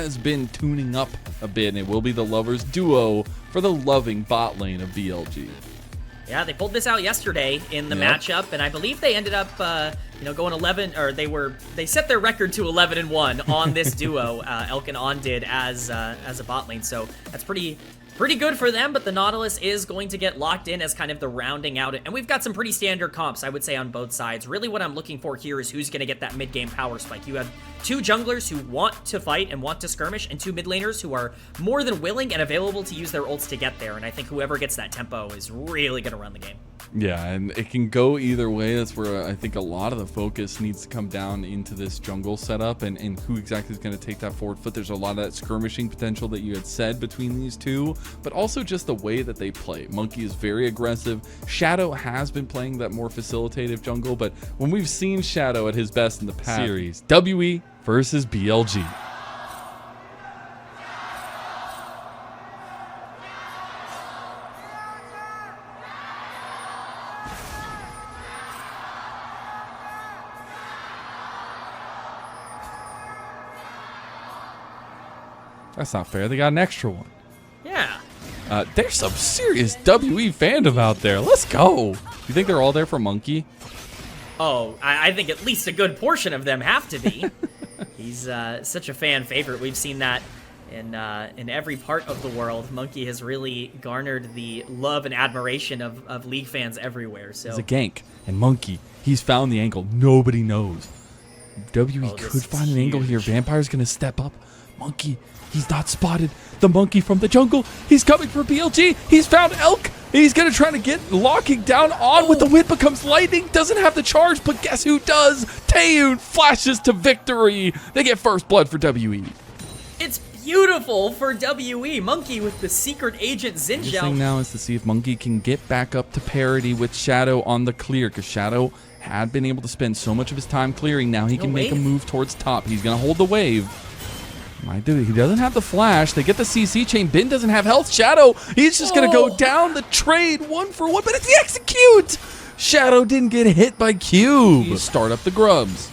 has been tuning up a bit, and it will be the Lovers duo for the loving bot lane of BLG. Yeah, they pulled this out yesterday in the matchup, and I believe they ended up, going 11, or they set their record to 11-1 on this duo. Elk and On did as a bot lane, so that's pretty good for them. But the Nautilus is going to get locked in as kind of the rounding out, and we've got some pretty standard comps, I would say, on both sides. Really, what I'm looking for here is who's going to get that mid game power spike. You have two junglers who want to fight and want to skirmish, and two mid laners who are more than willing and available to use their ults to get there. And I think whoever gets that tempo is really going to run the game. Yeah, and it can go either way. That's where I think a lot of the focus needs to come down into this jungle setup and who exactly is going to take that forward foot. There's a lot of that skirmishing potential that you had said between these two, but also just the way that they play. Monkey is very aggressive. Shadow has been playing that more facilitative jungle, but when we've seen Shadow at his best in the past series, WE versus BLG. That's not fair. They got an extra one. Yeah. There's some serious WE fandom out there. Let's go. You think they're all there for Monkey? Oh, I think at least a good portion of them have to be. He's such a fan favorite. We've seen that in every part of the world. Monkey has really garnered the love and admiration of League fans everywhere. So it's a gank, and Monkey, he's found the angle. Nobody knows. WE could find an angle here. Vampire's gonna step up. Monkey, he's not spotted. The Monkey from the jungle. He's coming for BLG. He's found Elk. He's going to try to get locking down On with the wind becomes lightning. Doesn't have the charge, but guess who does? Taeyun flashes to victory. They get first blood for WE. It's beautiful for WE. Monkey with the secret agent Xin The Zhao. thing now is to see if Monkey can get back up to parity with Shadow on the clear, because Shadow had been able to spend so much of his time clearing. Now he can make a move towards top. He's going to hold the wave. My dude, he doesn't have the flash. They get the CC chain. Bin doesn't have health. Shadow, he's just going to go down the trade 1-for-1, but it's the execute. Shadow didn't get hit by Cube. Start up the grubs.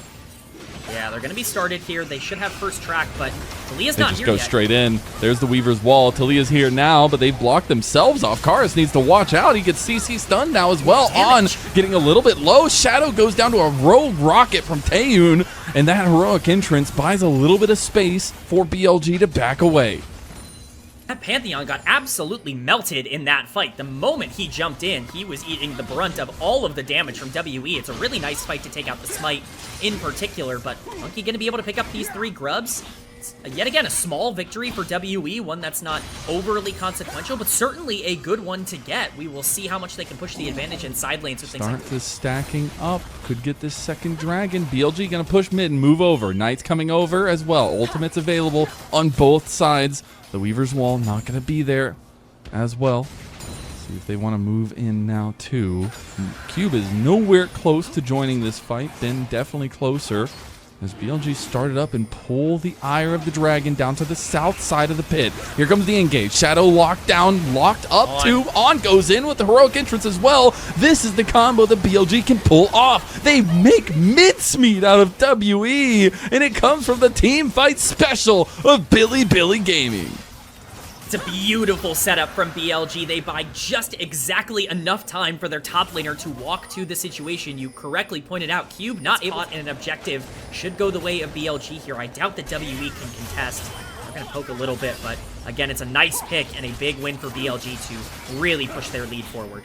Yeah, they're going to be started here. They should have first track, but Talia's not here yet. They just go straight in. There's the Weaver's wall. Talia's here now, but they've blocked themselves off. Karis needs to watch out. He gets CC stunned now as well. On getting a little bit low. Shadow goes down to a rogue rocket from Taeyun, and that heroic entrance buys a little bit of space for BLG to back away. That Pantheon got absolutely melted in that fight. The moment he jumped in, he was eating the brunt of all of the damage from WE. It's a really nice fight to take out the Smite in particular, but Monkey going to be able to pick up these 3 grubs. It's, yet again, a small victory for WE, one that's not overly consequential, but certainly a good one to get. We will see how much they can push the advantage in side lanes with things like this. Stacking up. Could get this second dragon. BLG going to push mid and move over. Knight's coming over as well. Ultimate's available on both sides. The Weaver's wall not going to be there as well. See if they want to move in now too. Cube is nowhere close to joining this fight. Been definitely closer as BLG started up and pull the ire of the dragon down to the south side of the pit. Here comes the engage. Shadow locked down, locked up to On goes in with the heroic entrance as well. This is the combo that BLG can pull off. They make mincemeat out of WE, and it comes from the team fight special of Bilibili Gaming. It's a beautiful setup from BLG. They buy just exactly enough time for their top laner to walk to the situation. You correctly pointed out, Cube not able in an objective should go the way of BLG here. I doubt that WE can contest. They're going to poke a little bit, but again, it's a nice pick and a big win for BLG to really push their lead forward.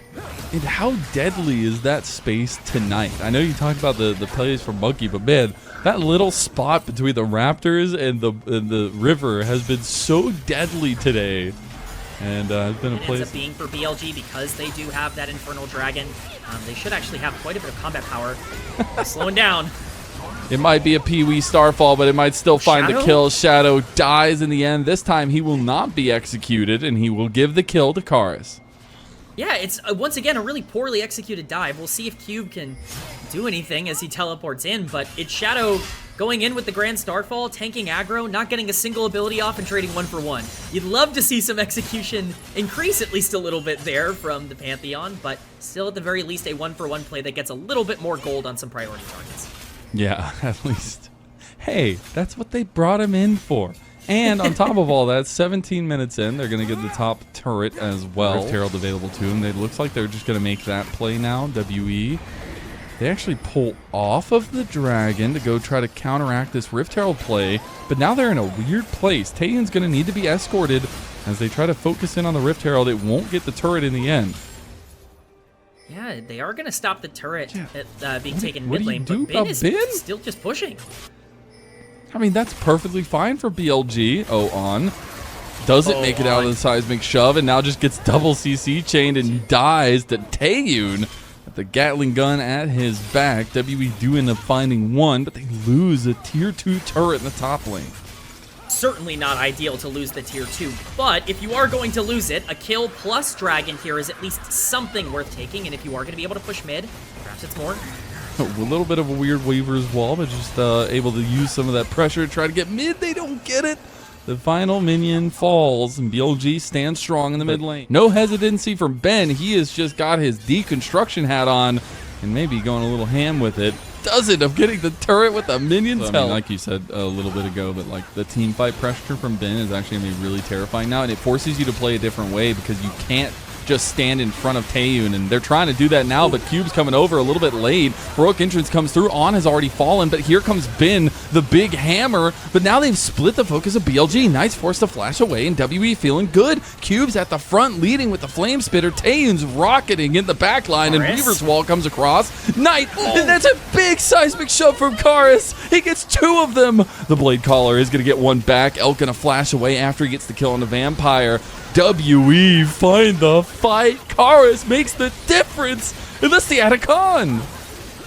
And how deadly is that space tonight? I know you talked about the plays from Monkey, but man, that little spot between the Raptors and the river has been so deadly today. And it's been a place. It ends up being for BLG because they do have that Infernal Dragon. They should actually have quite a bit of combat power. Slowing down. It might be a Pee-wee Starfall, but it might still find the kill. Shadow dies in the end. This time he will not be executed, and he will give the kill to Karis. Yeah, it's once again a really poorly executed dive. We'll see if Cube can do anything as he teleports in, but it's Shadow going in with the Grand Starfall, tanking aggro, not getting a single ability off, and trading 1-for-1. You'd love to see some execution increase at least a little bit there from the Pantheon, but still at the very least a 1-for-1 play that gets a little bit more gold on some priority targets. Yeah, at least. Hey, that's what they brought him in for. And on top of all that, 17 minutes in, they're going to get the top turret as well. Rift Herald available to them. It looks like they're just going to make that play now, WE. They actually pull off of the Dragon to go try to counteract this Rift Herald play, but now they're in a weird place. Taehyun's going to need to be escorted as they try to focus in on the Rift Herald. It won't get the turret in the end. Yeah, they are going to stop the turret being taken what mid lane, do you but do Ben is Ben? still just pushing. I mean, that's perfectly fine for BLG. On. Doesn't make it out of the seismic shove, and now just gets double CC chained and dies to Taehyun. The Gatling gun at his back. WE do end up finding one, but they lose a tier 2 turret in the top lane. Certainly not ideal to lose the tier 2, but if you are going to lose it, a kill plus Dragon here is at least something worth taking, and if you are going to be able to push mid, perhaps it's more. A little bit of a weird Weaver's wall, but just able to use some of that pressure to try to get mid. They don't get it. The final minion falls, and BLG stands strong in the mid lane. No hesitancy from Ben. He has just got his deconstruction hat on and maybe going a little ham with it. Does it of getting the turret with the minions help. I mean, like you said a little bit ago, but like the team fight pressure from Ben is actually going to be really terrifying now, and it forces you to play a different way because you can't just stand in front of Taehyun, and they're trying to do that now, but Cube's coming over a little bit late. Heroic entrance comes through. On has already fallen, but here comes Ben, the big hammer. But now they've split the focus of BLG. Knight's forced to flash away, and WE feeling good. Cube's at the front, leading with the flame spitter. Taehyun's rocketing in the back line, and Weaver's wall comes across. Knight, and that's a big seismic shove from Karis. He gets 2 of them. The Blade Caller is going to get one back. Elk going to flash away after he gets the kill on the Vampire. WE find the fight. Karis makes the difference in the Staticon.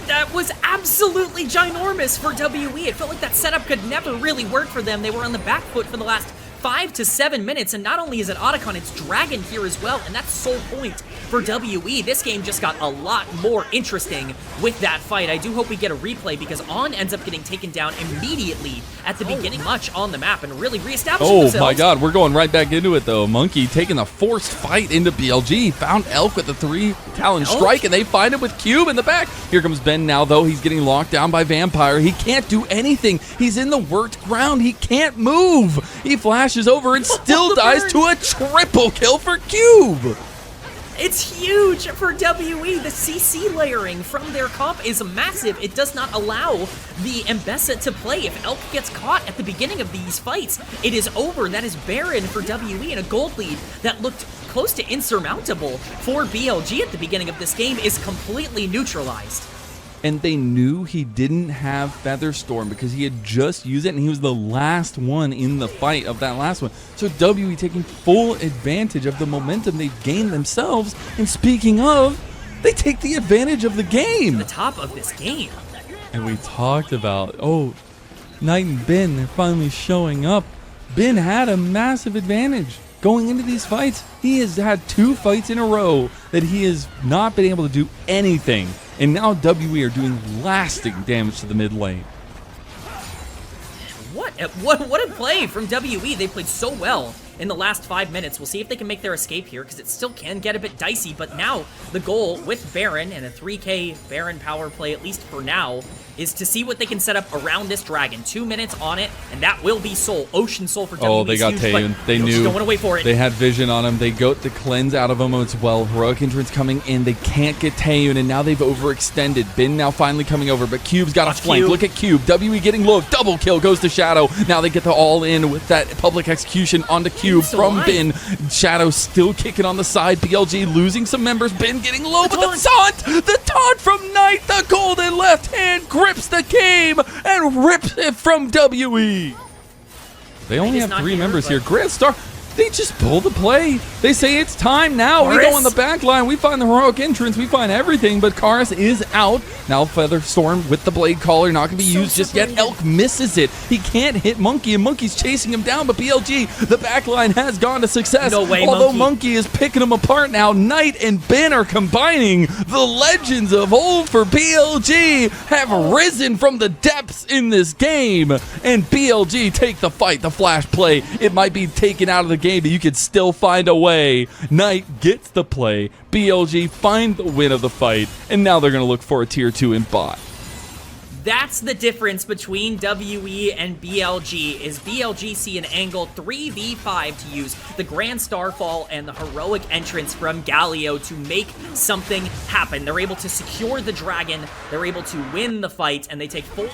That was absolutely ginormous for WE. It felt like that setup could never really work for them. They were on the back foot for the last 5 to 7 minutes, and not only is it Otacon, it's Dragon here as well, and that's sole point for WE. This game just got a lot more interesting with that fight. I do hope we get a replay because On ends up getting taken down immediately at the beginning, much on the map, and really reestablishing themselves. Oh my god, we're going right back into it though. Monkey taking the forced fight into BLG. Found Elk with the 3 Talon Strike, and they find him with Cube in the back. Here comes Ben now though. He's getting locked down by Vampire. He can't do anything. He's in the worked ground. He can't move. He flashes over and still dies to a triple kill for Cube. It's huge for WE. The CC layering from their comp is massive. It does not allow the Mbessa to play. If Elk gets caught at the beginning of these fights, it is over. That is barren for WE, and a gold lead that looked close to insurmountable for BLG at the beginning of this game is completely neutralized. And they knew he didn't have Featherstorm because he had just used it, and he was the last one in the fight of that last one. So WE taking full advantage of the momentum they've gained themselves. And speaking of, they take the advantage of the game. The top of this game. And we talked about, Knight and Ben, they're finally showing up. Ben had a massive advantage going into these fights. He has had 2 fights in a row that he has not been able to do anything. And now WE are doing lasting damage to the mid lane. What a play from WE. They played so well in the last 5 minutes. We'll see if they can make their escape here because it still can get a bit dicey. But now the goal with Baron and a 3k Baron power play, at least for now, is to see what they can set up around this Dragon. 2 minutes on it, and that will be Soul. Ocean Soul for WE. Oh, they got Taehyun. They knew. Don't want to wait for it. They had vision on him. They got the cleanse out of him as well. Heroic entrance coming in. They can't get Taehyun, and now they've overextended. Ben now finally coming over, but Cube's got a flank. Cube. Look at Cube. WE getting low. Double kill goes to Shadow. Now they get the all-in with that public execution onto Cube from Ben. Shadow still kicking on the side. BLG losing some members. Ben getting low, but the taunt from Knight. The golden left hand grips the game and rips it from WE. They only have 3 members here. Grand Star, they just pull the play. They say it's time now. We go on the back line. We find the heroic entrance. We find everything, but Karis is out. Now Featherstorm with the Blade Caller. Not going to be used just yet. Elk misses it. He can't hit Monkey, and Monkey's chasing him down, but BLG, the back line has gone to success. No way, Although Monkey is picking them apart now. Knight and Ben are combining. The legends of old for BLG have risen from the depths in this game, and BLG take the fight. The flash play, it might be taken out of the game, but you could still find a way. Knight gets the play. BLG find the win of the fight, and now they're going to look for a tier 2 in bot. That's the difference between WE and BLG, is BLG see an angle 3v5 to use the Grand Starfall and the heroic entrance from Galio to make something happen. They're able to secure the dragon, they're able to win the fight, and they take full...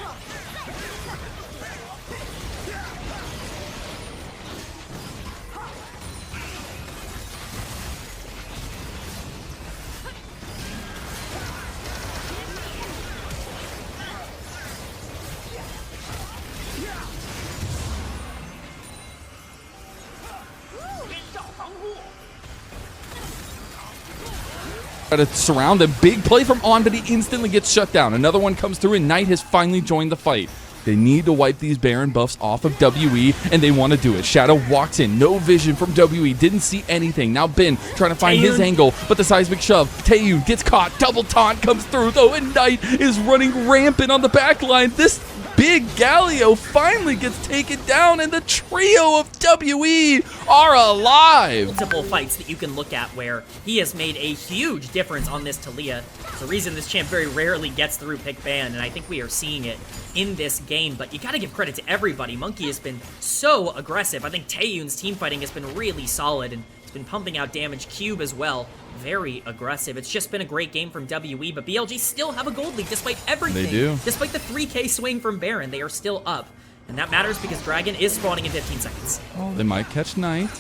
to surround him. Big play from On, but he instantly gets shut down. Another one comes through, and Knight has finally joined the fight. They need to wipe these Baron buffs off of WE, and they want to do it. Shadow walks in. No vision from WE. Didn't see anything. Now Ben trying to find his angle, but the seismic shove. Taeyun gets caught. Double taunt comes through, though, and Knight is running rampant on the back line. This big Galio finally gets taken down, and the trio of WE are alive. Multiple fights that you can look at where he has made a huge difference on this Talia. It's the reason this champ very rarely gets through pick ban, and I think we are seeing it in this game, but you gotta give credit to everybody. Monkey has been so aggressive. I think Taeyun's team fighting has been really solid, and it's been pumping out damage. Cube as well, very aggressive. It's just been a great game from WE, but BLG still have a gold lead despite everything. They do. Despite the 3k swing from Baron, they are still up. And that matters because Dragon is spawning in 15 seconds. Oh, they might catch Knight.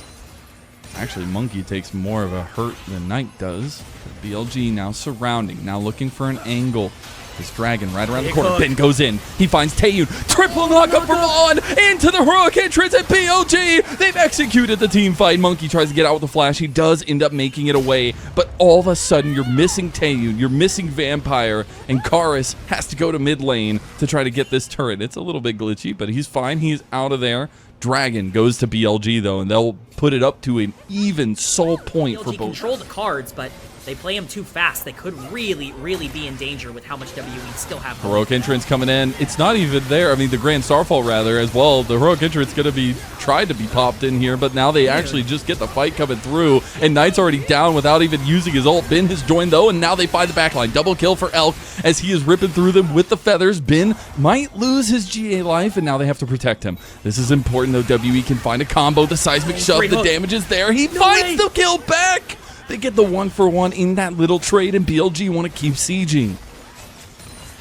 Actually, Monkey takes more of a hurt than Knight does. But BLG now surrounding, now looking for an angle. This Dragon right around the corner. Ben goes in. He finds Taeyun. Triple knockup from On into the heroic entrance at BLG. They've executed the team fight. Monkey tries to get out with the flash. He does end up making it away. But all of a sudden, you're missing Taeyun. You're missing Vampire. And Karis has to go to mid lane to try to get this turret. It's a little bit glitchy, but he's fine. He's out of there. Dragon goes to BLG, though, and they'll put it up to an even soul point BLG for both. Control the cards, but they play him too fast. They could really, really be in danger with how much WE still have. Heroic entrance coming in. It's not even there. I mean, the Grand Starfall, rather, as well. The heroic entrance going to be tried to be popped in here, but now they actually just get the fight coming through, and Knight's already down without even using his ult. Ben has joined, though, and now they find the backline. Double kill for Elk as he is ripping through them with the feathers. Ben might lose his GA life, and now they have to protect him. This is important, though. WE can find a combo. The seismic shove, the damage is there. He finds the kill back. They get the 1-for-1 in that little trade, and BLG want to keep sieging.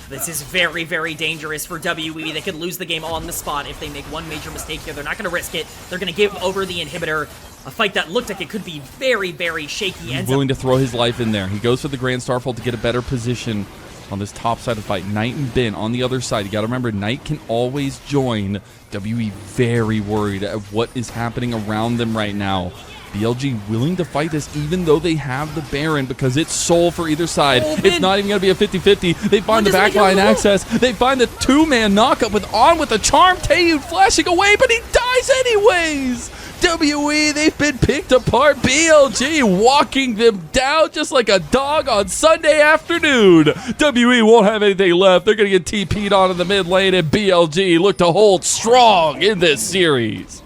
This is very, very dangerous for WE. They could lose the game on the spot if they make one major mistake here. They're not going to risk it. They're going to give over the inhibitor. A fight that looked like it could be very, very shaky. He's willing to throw his life in there. He goes for the Grand Starfall to get a better position on this top side of the fight. Knight and Ben on the other side. You got to remember, Knight can always join. WE very worried at what is happening around them right now. BLG willing to fight this even though they have the Baron because it's soul for either side. It's not even going to be a 50-50. They find the backline access. They find the two-man knockup with On with a charm. Taeyun flashing away, but he dies anyways. WE, they've been picked apart. BLG walking them down just like a dog on Sunday afternoon. WE won't have anything left. They're going to get TP'd on in the mid lane, and BLG look to hold strong in this series.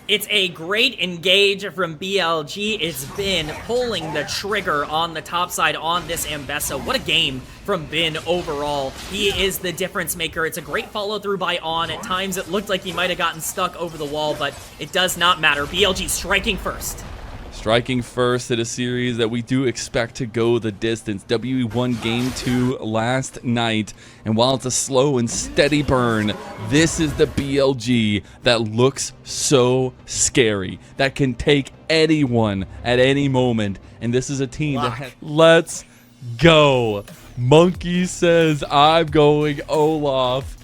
It's a great engage from BLG. It's been pulling the trigger on the top side on this Ambessa. What a game from Bin overall. He is the difference maker. It's a great follow through by On. At times it looked like he might have gotten stuck over the wall, but it does not matter. BLG striking first. Striking first in a series that we do expect to go the distance. WE won Game 2 last night, and while it's a slow and steady burn, this is the BLG that looks so scary, that can take anyone at any moment, and this is a team that has... Let's go. Monkey says, I'm going Olaf,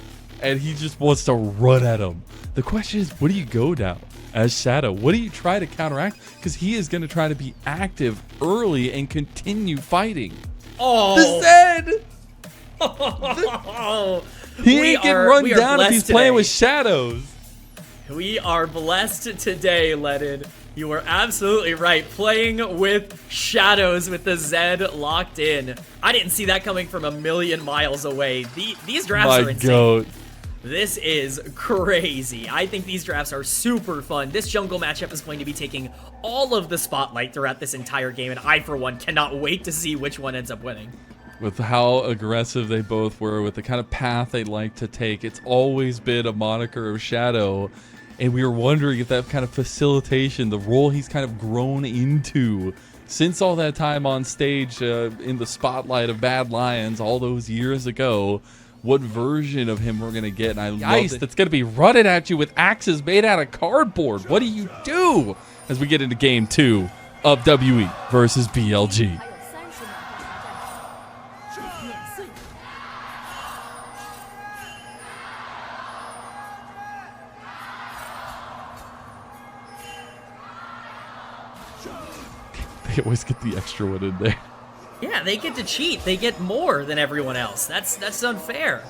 and he just wants to run at him. The question is, what do you go down? As Shadow, what do you try to counteract? Because he is going to try to be active early and continue fighting. Oh, the Zed! He ain't getting run down if he's playing with shadows. We are blessed today, Ledin. You are absolutely right. Playing with shadows with the Zed locked in. I didn't see that coming from a million miles away. These drafts are insane. Goat. This is crazy. I think these drafts are super fun. This jungle matchup is going to be taking all of the spotlight throughout this entire game, and I, for one, cannot wait to see which one ends up winning. with how aggressive they both were, with the kind of path they like to take. It's always been a moniker of Shadow, and we were wondering if that kind of facilitation, the role he's kind of grown into since all that time on stage in the spotlight of Bad Lions all those years ago, what version of him we're going to get. And I love ice that's going to be rutted at you with axes made out of cardboard. What do you do as we get into game 2 of WE versus BLG? They always get the extra one in there. Yeah, they get to cheat. They get more than everyone else. That's unfair.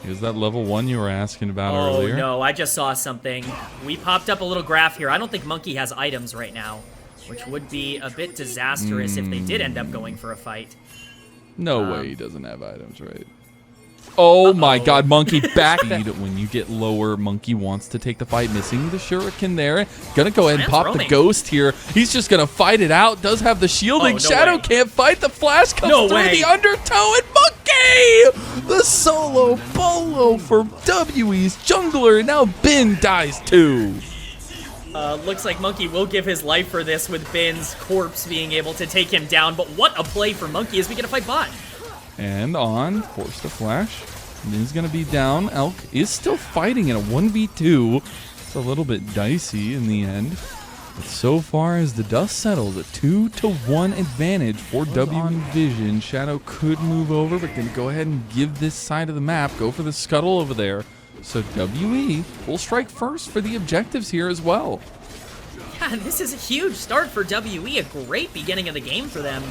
Is that level 1 you were asking about earlier? Oh, no, I just saw something. We popped up a little graph here. I don't think Monkey has items right now, which would be a bit disastrous if they did end up going for a fight. No way he doesn't have items, right? Oh my god, Monkey back when you get lower. Monkey wants to take the fight, missing the shuriken there. Gonna go ahead and pop the ghost here. He's just gonna fight it out. Does have the shielding. Shadow can't fight. The flash comes through the undertow, and Monkey! The solo bolo for WE's jungler, and now Bin dies too. Looks like Monkey will give his life for this, with Bin's corpse being able to take him down. But what a play for Monkey as we get a fight bot. And on, forced to flash. Bin's going to be down. Elk is still fighting in a 1v2. It's a little bit dicey in the end. But so far as the dust settles, a 2-1 advantage for WE Vision. Shadow could move over, but going to go ahead and give this side of the map. Go for the scuttle over there. So WE will strike first for the objectives here as well. Yeah, this is a huge start for WE. A great beginning of the game for them.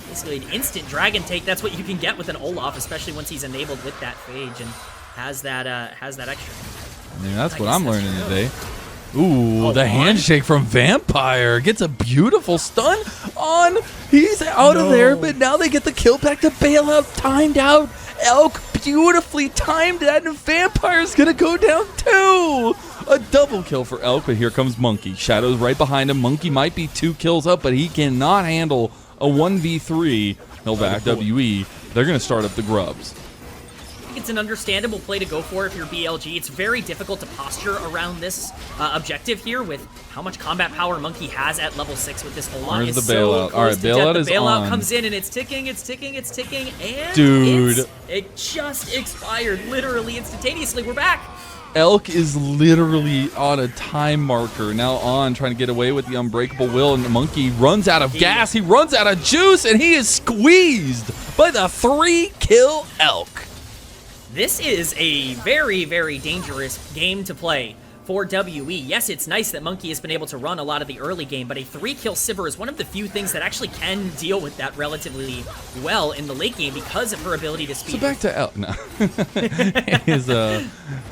Basically an instant dragon take. That's what you can get with an Olaf, especially once he's enabled with that phage and has that extra. I mean, that's what I'm learning today. Ooh, the handshake from Vampire gets a beautiful stun on. He's out of there, but now they get the kill back to bail out. Timed out. Elk beautifully timed that, and Vampire's gonna go down too. A double kill for Elk, but here comes Monkey. Shadow's right behind him. Monkey might be 2 kills up, but he cannot handle a 1v3. He'll back WE. They're going to start up the grubs. It's an understandable play to go for if you're BLG. It's very difficult to posture around this objective here with how much combat power Monkey has at level 6 with this Olaf. Where's the bailout? All right, bailout is on. The bailout comes in and it's ticking, it's ticking, it's ticking, and dude, it just expired literally instantaneously. We're back. Elk is literally on a time marker. Now on, trying to get away with the unbreakable will, and the Monkey runs out of gas, he runs out of juice, and he is squeezed by the 3-kill Elk. This is a very, very dangerous game to play for WE. Yes, it's nice that Monkey has been able to run a lot of the early game, but a 3-kill Sivir is one of the few things that actually can deal with that relatively well in the late game because of her ability to speed. So back to Elk. No.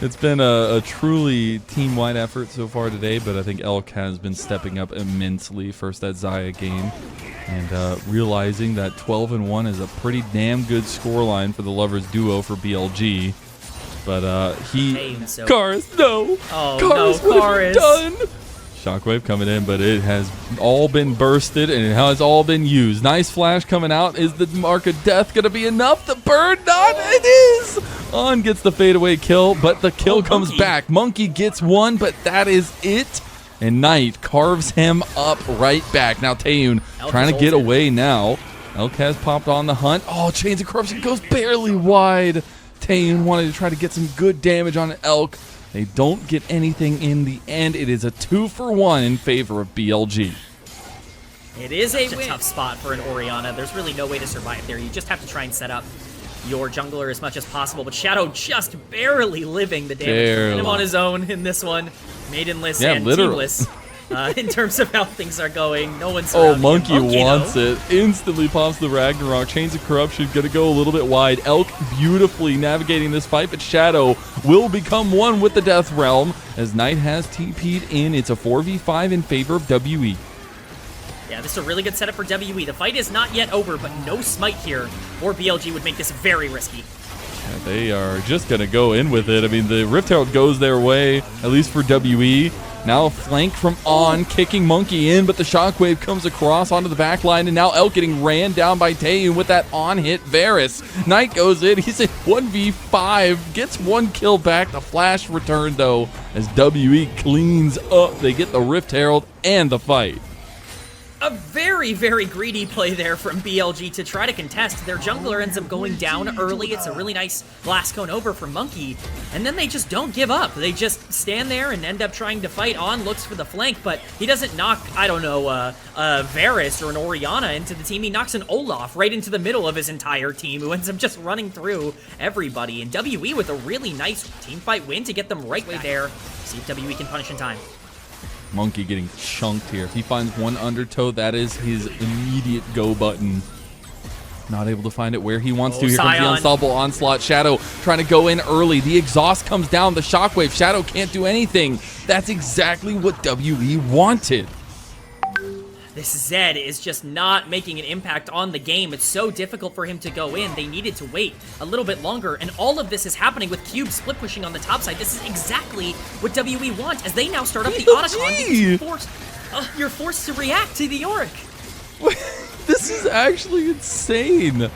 It's been a truly team-wide effort so far today, but I think Elk has been stepping up immensely. First that Xayah game, and realizing that 12-1 is a pretty damn good scoreline for the Lovers duo for BLG. But Karis, no! Oh, Karis, no, Karis. Done? Shockwave coming in, but it has all been bursted and it has all been used. Nice flash coming out. Is the mark of death going to be enough? The burn, not. It is! On gets the fadeaway kill, but the kill comes back. Monkey gets one, but that is it. And Knight carves him up right back. Now Taeyun trying to get away now. Elk has popped on the hunt. Oh, Chains of Corruption goes barely wide. Taeyun wanted to try to get some good damage on Elk. They don't get anything in the end. It is a 2-for-1 in favor of BLG. It is a tough spot for an Orianna. There's really no way to survive there. You just have to try and set up your jungler as much as possible. But Shadow just barely living the damage. Put him on his own in this one. Maidenless and teamless. In terms of how things are going, no one's surrounding Monkey him. wants it. Instantly pops the Ragnarok. Chains of Corruption gonna go a little bit wide. Elk beautifully navigating this fight, but Shadow will become one with the Death Realm as Knight has TP'd in. It's a 4v5 in favor of WE. Yeah, this is a really good setup for WE. The fight is not yet over, but no smite here for BLG would make this very risky. Yeah, they are just gonna go in with it. I mean, the Rift Herald goes their way, at least for WE. Now a flank from On, kicking Monkey in, but the shockwave comes across onto the back line, and now Elk getting ran down by Taeyun with that On hit Varus. Knight goes in, he's at 1v5, gets one kill back. The flash return though, as WE cleans up. They get the Rift Herald and the fight. A very, very greedy play there from BLG to try to contest. Their jungler ends up going down early. It's a really nice blast cone over from Monkey. And then they just don't give up. They just stand there and end up trying to fight. On looks for the flank, but he doesn't knock, I don't know, Varus or an Orianna into the team. He knocks an Olaf right into the middle of his entire team, who ends up just running through everybody. And WE with a really nice team fight win to get them right way there. See if WE can punish in time. Monkey getting chunked here. If he finds one undertow, that is his immediate go button. Not able to find it where he wants to. Here comes the unstoppable onslaught. Shadow trying to go in early. The exhaust comes down. The shockwave. Shadow can't do anything. That's exactly what WE wanted. This Zed is just not making an impact on the game. It's so difficult for him to go in. They needed to wait a little bit longer, and all of this is happening with Cube split pushing on the top side. This is exactly what WE want, as they now start up the Otacon. You're forced to react to the Yorick. This is actually insane.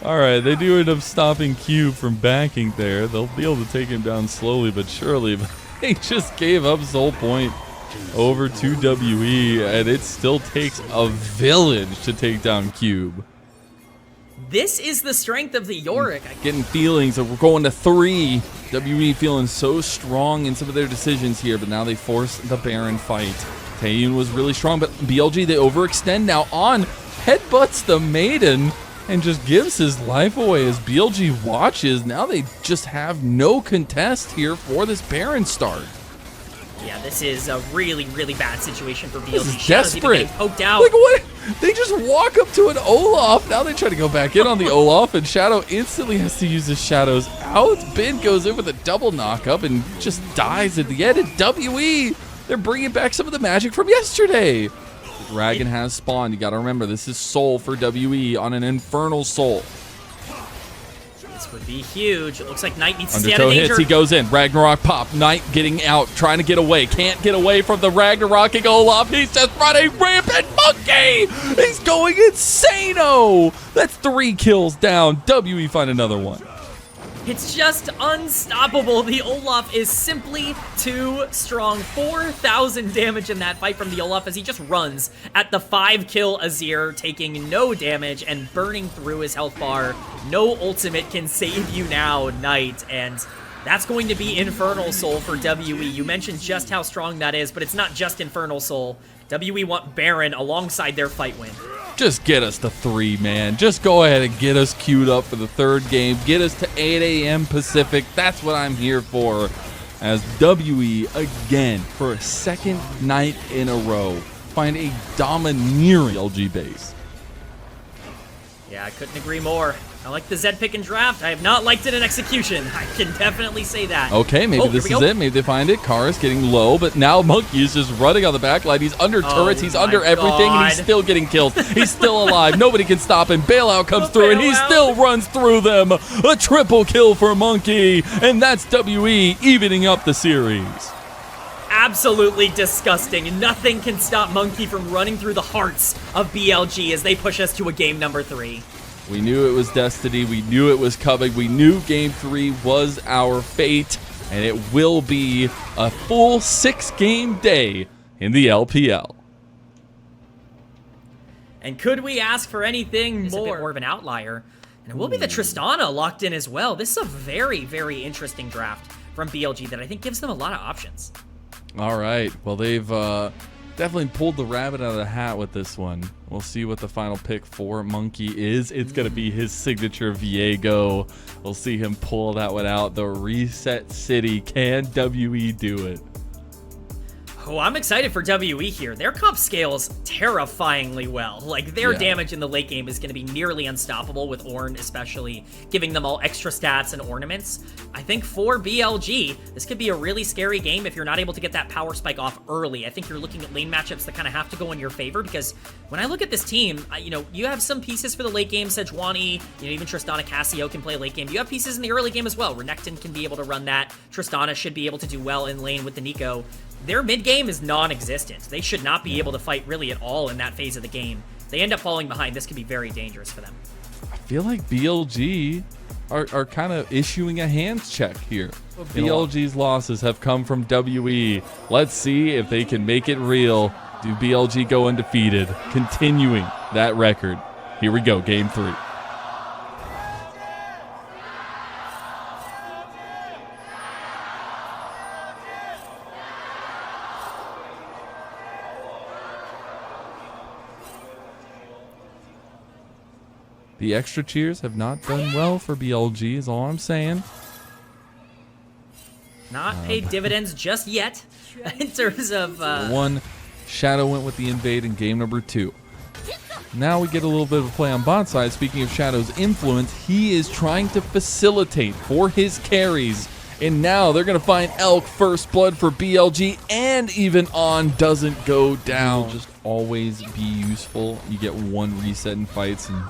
All right, they do end up stopping Cube from backing there. They'll be able to take him down slowly but surely, but they just gave up Soul Point over to WE, and it still takes a village to take down Cube. This is the strength of the Yorick. Getting feelings of we're going to 3. WE feeling so strong in some of their decisions here, but now they force the Baron fight. Taeyun was really strong, but BLG, they overextend now. On headbutts the Maiden and just gives his life away as BLG watches. Now they just have no contest here for this Baron start. Yeah, this is a really, really bad situation for BLG. This is desperate. Poked out. Like what? They just walk up to an Olaf. Now they try to go back in on the Olaf, and Shadow instantly has to use his shadows out. Bin goes in with a double knockup and just dies at the end. And WE, they're bringing back some of the magic from yesterday. The dragon has spawned. You got to remember, this is Soul for WE on an Infernal Soul. This would be huge. It looks like Knight needs to stay out Undertow of danger. hits, he goes in. Ragnarok pop. Knight getting out, trying to get away. Can't get away from the Ragnaroking Olaf. He's just running rampant. Monkey! He's going insano! That's 3 kills down. WE find another one. It's just unstoppable. The Olaf is simply too strong. 4,000 damage in that fight from the Olaf as he just runs at the 5-kill Azir, taking no damage and burning through his health bar. No ultimate can save you now, Knight, and that's going to be Infernal Soul for WE. You mentioned just how strong that is, but it's not just Infernal Soul. WE want Baron alongside their fight win. Just get us to 3, man. Just go ahead and get us queued up for the 3rd game. Get us to 8 a.m. Pacific. That's what I'm here for. As WE, again, for a 2nd night in a row, find a domineering LG base. Yeah, I couldn't agree more. I like the Zed pick and draft. I have not liked it in execution. I can definitely say that. Okay, maybe this is it. Maybe they find it. Kara's getting low, but now Monkey is just running on the back line. He's under turrets. He's under everything, and he's still getting killed. He's still alive. Nobody can stop him. Bailout comes through, and he still runs through them. A triple kill for Monkey, and that's WE evening up the series. Absolutely disgusting. Nothing can stop Monkey from running through the hearts of BLG as they push us to a game number 3. We knew it was destiny. We knew it was coming. We knew Game 3 was our fate, and it will be a full 6-game day in the LPL. And could we ask for anything more? A bit more of an outlier. And it will be the Tristana locked in as well. This is a very, very interesting draft from BLG that I think gives them a lot of options. All right. Well, they've definitely pulled the rabbit out of the hat with this one. We'll see what the final pick for Monkey is. It's going to be his signature Viego. We'll see him pull that one out. The Reset City. Can WE do it? Oh, I'm excited for WE here. Their comp scales terrifyingly well. Like, their damage in the late game is going to be nearly unstoppable, with Ornn especially giving them all extra stats and ornaments. I think for BLG, this could be a really scary game if you're not able to get that power spike off early. I think you're looking at lane matchups that kind of have to go in your favor, because when I look at this team, you know, you have some pieces for the late game. Sejuani, you know, even Tristana Cassio can play late game. You have pieces in the early game as well. Renekton can be able to run that. Tristana should be able to do well in lane with the Nico. their mid game is non-existent. They should not be able to fight really at all in that phase of the game. They end up falling behind. This could be very dangerous for them. I feel like BLG are kind of issuing a hands check here. BLG's losses have come from WE. Let's see if they can make it real. Do BLG go undefeated, continuing that record? Here we go, game 3. The extra cheers have not done well for BLG is all I'm saying. Not paid dividends just yet in terms of... One, Shadow went with the invade in game number 2. Now we get a little bit of a play on bot side. Speaking of Shadow's influence, he is trying to facilitate for his carries. And now they're going to find Elk, first blood for BLG, and even On doesn't go down. Just always be useful. You get one reset in fights, and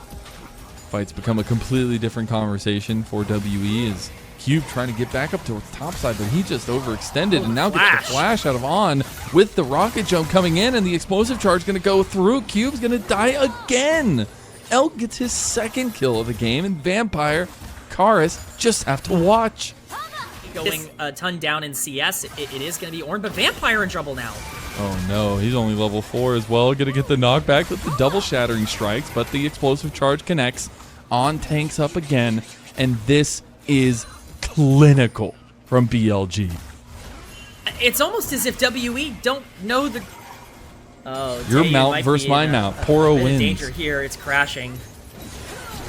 fights become a completely different conversation for WE as Cube trying to get back up towards the top side, but he just overextended and now gets the flash out of On with the rocket jump coming in, and the explosive charge going to go through. Cube's going to die again. Elk gets his second kill of the game, and Vampire, Karis just have to watch. Going a ton down in CS, it is going to be Ornn, but Vampire in trouble now. Oh no, he's only level 4 as well. Going to get the knockback with the double shattering strikes, but the explosive charge connects. On tanks up again, and this is clinical from BLG. It's almost as if WE don't know the... Oh, your mount versus my mount. PURO wins. Danger here. It's crashing.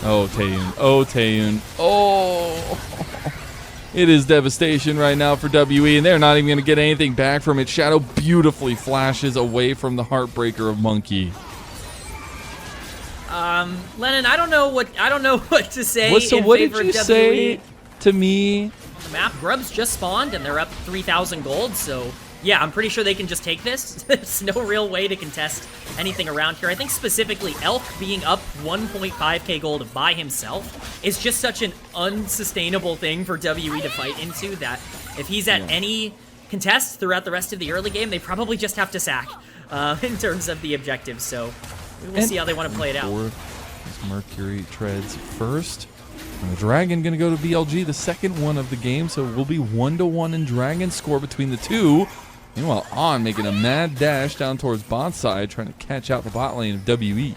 Oh, Taeyun. Oh, Taeyun. Oh. It is devastation right now for WE, and they're not even going to get anything back from it. Shadow beautifully flashes away from the Heartbreaker of Monkey. Lennon, I don't know what to say. So what did you say to me? The map Grubs just spawned and they're up 3,000 gold, so yeah, I'm pretty sure they can just take this. There's no real way to contest anything around here. I think specifically Elk being up 1.5k gold by himself is just such an unsustainable thing for WE to fight into that if he's at any contest throughout the rest of the early game, they probably just have to sack in terms of the objectives. So we'll see how they want to play it out. Mercury treads first. And the Dragon going to go to BLG, the second one of the game, so it will be 1-1 in Dragon score between the two. Meanwhile, On making a mad dash down towards bot side, trying to catch out the bot lane of WE.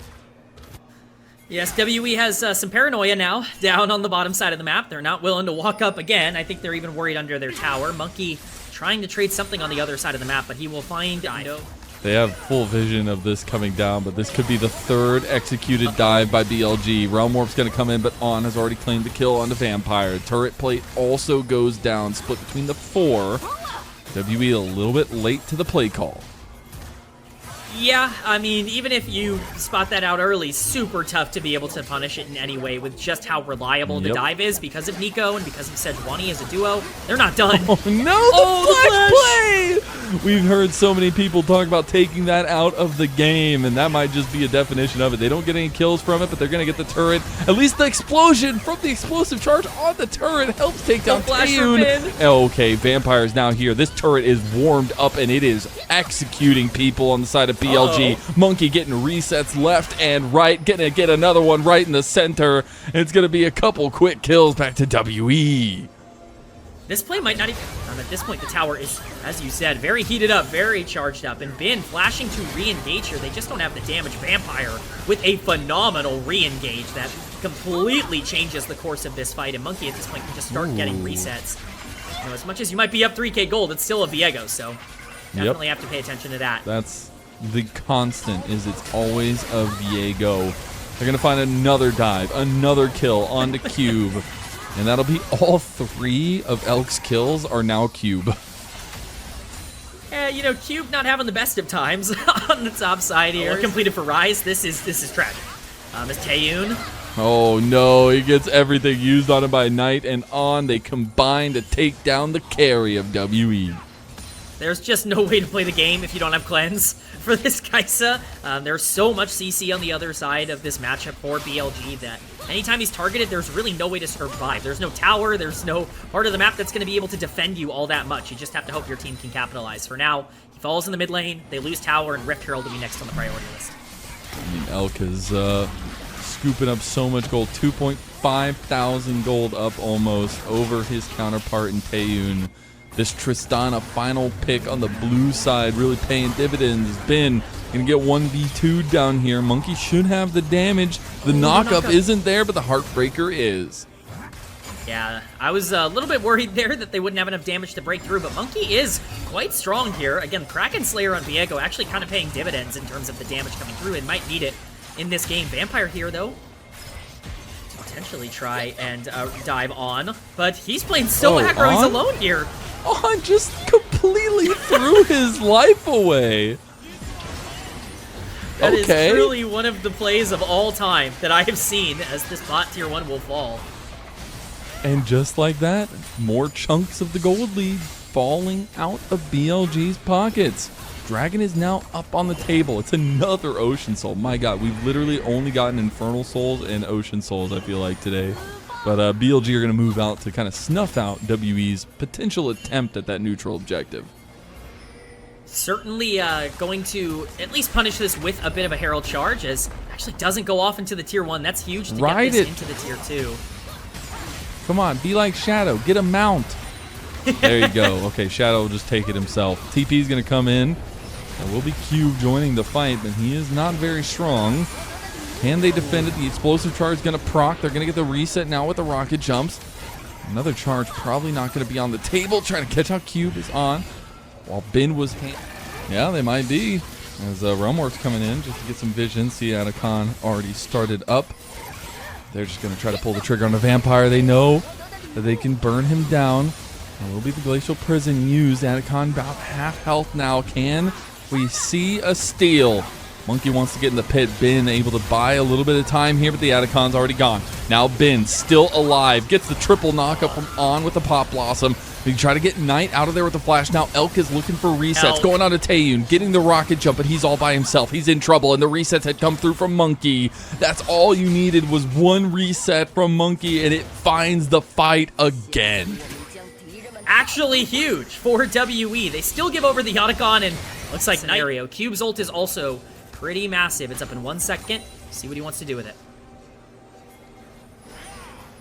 Yes, WE has some paranoia now down on the bottom side of the map. They're not willing to walk up again. I think they're even worried under their tower. Monkey trying to trade something on the other side of the map, but he will find Indo. They have full vision of this coming down, but this could be the third executed dive by BLG. Realm Warp's going to come in, but On has already claimed the kill on the Vampire. Turret plate also goes down, split between the 4. WE a little bit late to the play call. Yeah, I mean, even if you spot that out early, super tough to be able to punish it in any way with just how reliable the dive is because of Nico and because of Sejuani as a duo. They're not done. Oh, no, the flash play! We've heard so many people talk about taking that out of the game, and that might just be a definition of it. They don't get any kills from it, but they're going to get the turret. At least the explosion from the explosive charge on the turret helps take down Taeyun. Okay, Vampire is now here. This turret is warmed up, and it is executing people on the side of BLG. Monkey getting resets left and right, gonna get another one right in the center. And it's gonna be a couple quick kills back to WE. This play might not even... at this point, the tower is, as you said, very heated up, very charged up. And Bin flashing to re-engage here. They just don't have the damage. Vampire with a phenomenal re-engage that completely changes the course of this fight. And Monkey at this point can just start getting resets. You know, as much as you might be up 3k gold, it's still a Viego, so definitely have to pay attention to that. That's the constant, is it's always a Viego. They're going to find another dive, another kill onto Cube. And that'll be all 3 of Elk's kills are now Cube. Yeah, you know, Cube not having the best of times on the top side here. Completed for Rise. This is tragic. As Taeyun. Oh no, he gets everything used on him by Knight and On. They combine to take down the carry of WE. There's just no way to play the game if you don't have cleanse for this Kaisa. There's so much CC on the other side of this matchup for BLG that anytime he's targeted, there's really no way to survive. There's no tower, there's no part of the map that's going to be able to defend you all that much. You just have to hope your team can capitalize. For now, he falls in the mid lane, they lose tower, and Rift Herald will be next on the priority list. I mean, Elk is scooping up so much gold, 2.5 thousand gold up almost over his counterpart in Taeyun. This Tristana final pick on the blue side really paying dividends. Ben gonna get 1v2 down here. Monkey should have the damage. The knockup isn't there, but the Heartbreaker is. Yeah, I was a little bit worried there that they wouldn't have enough damage to break through, but Monkey is quite strong here. Again, Kraken Slayer on Viego actually kind of paying dividends in terms of the damage coming through and might need it in this game. Vampire here, though, to potentially try and dive on, but he's playing so aggro, he's alone here. On just completely threw his life away. That is truly one of the plays of all time that I have seen as this bot tier 1 will fall. And just like that, more chunks of the gold lead falling out of BLG's pockets. Dragon is now up on the table. It's another Ocean Soul. My God, we've literally only gotten Infernal Souls and Ocean Souls, I feel like, today. But BLG are going to move out to kind of snuff out WE's potential attempt at that neutral objective. Certainly going to at least punish this with a bit of a Herald Charge, as actually doesn't go off into the tier 1. That's huge to get this into the tier 2. Come on, be like Shadow. Get a mount. There you go. Okay, Shadow will just take it himself. TP is going to come in. There will be Cube joining the fight, but he is not very strong. Can they defend it? The explosive charge is going to proc. They're going to get the reset now with the rocket jumps. Another charge probably not going to be on the table. Trying to catch how Cube is on. While Ben was... Yeah, they might be. As Realmorph's coming in just to get some vision. See, Atacon already started up. They're just going to try to pull the trigger on the Vampire. They know that they can burn him down. That will be the Glacial Prison used. Atacon about half health now. Can we see a steal? Monkey wants to get in the pit. Ben able to buy a little bit of time here, but the Atacon's already gone. Now Ben still alive. Gets the triple knockup from On with the Pop Blossom. They try to get Knight out of there with the flash. Now Elk is looking for resets. Going on to Taeyun, getting the rocket jump, but he's all by himself. He's in trouble, and the resets had come through from Monkey. That's all you needed was one reset from Monkey, and it finds the fight again. Actually huge for WE. They still give over the Otacon, and looks like scenario. Cube's ult is also pretty massive. It's up in 1 second. See what he wants to do with it.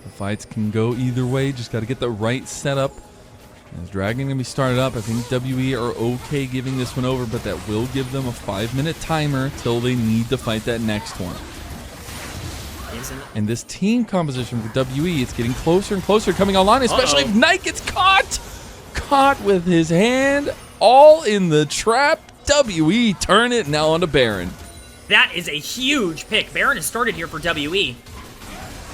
The fights can go either way. Just got to get the right setup. As Dragon going to be started up, I think WE are okay giving this one over, but that will give them a 5-minute timer till they need to fight that next one. And this team composition for WE, it's getting closer and closer coming online, especially if Knight gets caught. Caught with his hand all in the trap. WE turn it now onto Baron. That is a huge pick. Baron has started here for WE.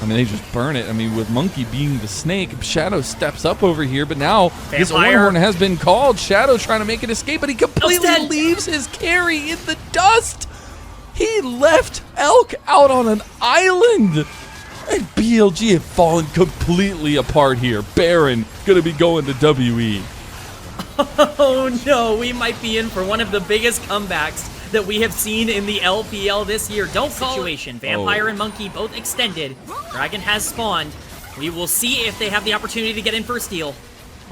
I mean, they just burn it. I mean, with Monkey being the snake, Shadow steps up over here, but now his Horn has been called. Shadow trying to make an escape, but he completely leaves his carry in the dust. He left Elk out on an island. And BLG have fallen completely apart here. Baron going to be going to WE. Oh no, we might be in for one of the biggest comebacks that we have seen in the LPL this year. Don't situation. Vampire and Monkey both extended. Dragon has spawned. We will see if they have the opportunity to get in for a steal.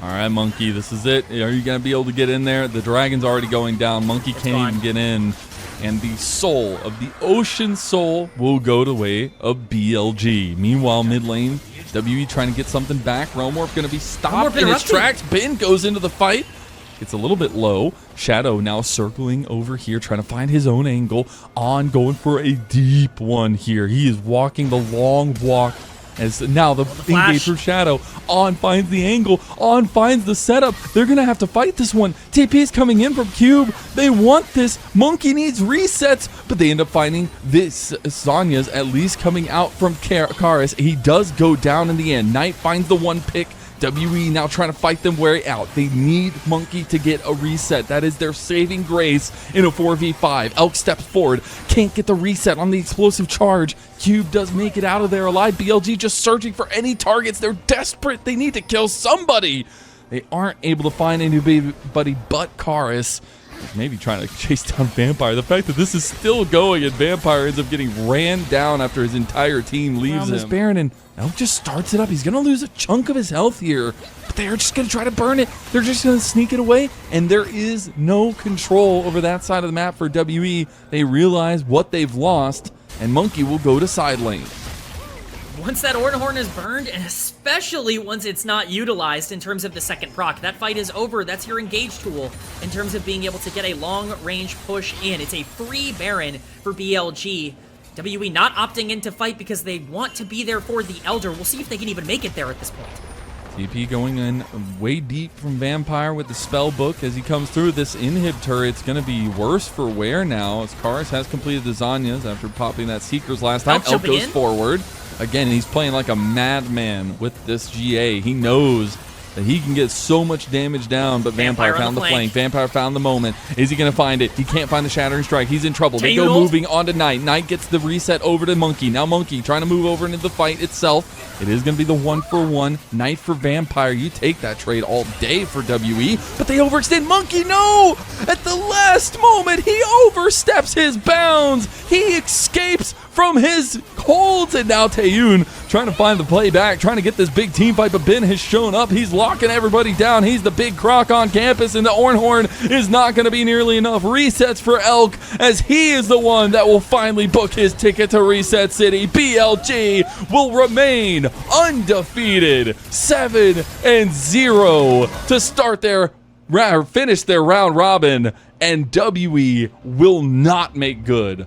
All right, Monkey, this is it. Are you going to be able to get in there? The Dragon's already going down. Monkey can't even get in. And the soul of the Ocean Soul will go the way of BLG. Meanwhile, mid lane, WE trying to get something back. Realmorph going to be stopped in his tracks. Ben goes into the fight. Gets a little bit low. Shadow now circling over here, trying to find his own angle. On going for a deep one here. He is walking the long walk. As now the engage from Shadow. On finds the angle. On finds the setup. They're going to have to fight this one. TP is coming in from Cube. They want this. Monkey needs resets, but they end up finding this. Sonya's at least coming out from Karis. He does go down in the end. Knight finds the one pick. WE now trying to fight them way out. They need Monkey to get a reset. That is their saving grace in a 4v5. Elk steps forward. Can't get the reset on the explosive charge. Cube does make it out of there alive. BLG just searching for any targets. They're desperate. They need to kill somebody. They aren't able to find anybody but Karis. Maybe trying to chase down Vampire. The fact that this is still going and Vampire ends up getting ran down after his entire team leaves him. Baron, and Elk just starts it up. He's going to lose a chunk of his health here, but they're just going to try to burn it. They're just going to sneak it away, and there is no control over that side of the map for WE. They realize what they've lost, and Monkey will go to side lane. Once that Ornhorn is burned, and especially once it's not utilized in terms of the second proc, that fight is over. That's your engage tool in terms of being able to get a long-range push in. It's a free Baron for BLG. WE not opting in to fight because they want to be there for the Elder. We'll see if they can even make it there at this point. TP going in way deep from Vampire with the spell book as he comes through. This inhib turret's going to be worse for wear now as Karis has completed the Zanyas after popping that Seekers last time. Elk goes forward. Again, he's playing like a madman with this GA. He knows that he can get so much damage down, but Vampire found the flank. Vampire found the moment. Is he going to find it? He can't find the Shattering Strike. He's in trouble. They go moving on to Knight. Knight gets the reset over to Monkey. Now Monkey trying to move over into the fight itself. It is going to be the 1-for-1. Knight for Vampire. You take that trade all day for WE, but they overextend. Monkey, no! At the last moment, he oversteps his bounds. He escapes from his holds, and now Taeyun trying to find the play back, trying to get this big team fight, but Ben has shown up. He's locking everybody down. He's the big croc on campus, and the Ornhorn is not going to be nearly enough. Resets for Elk, as he is the one that will finally book his ticket to Reset City. BLG will remain undefeated, 7-0 to start their finish their round robin, and WE will not make good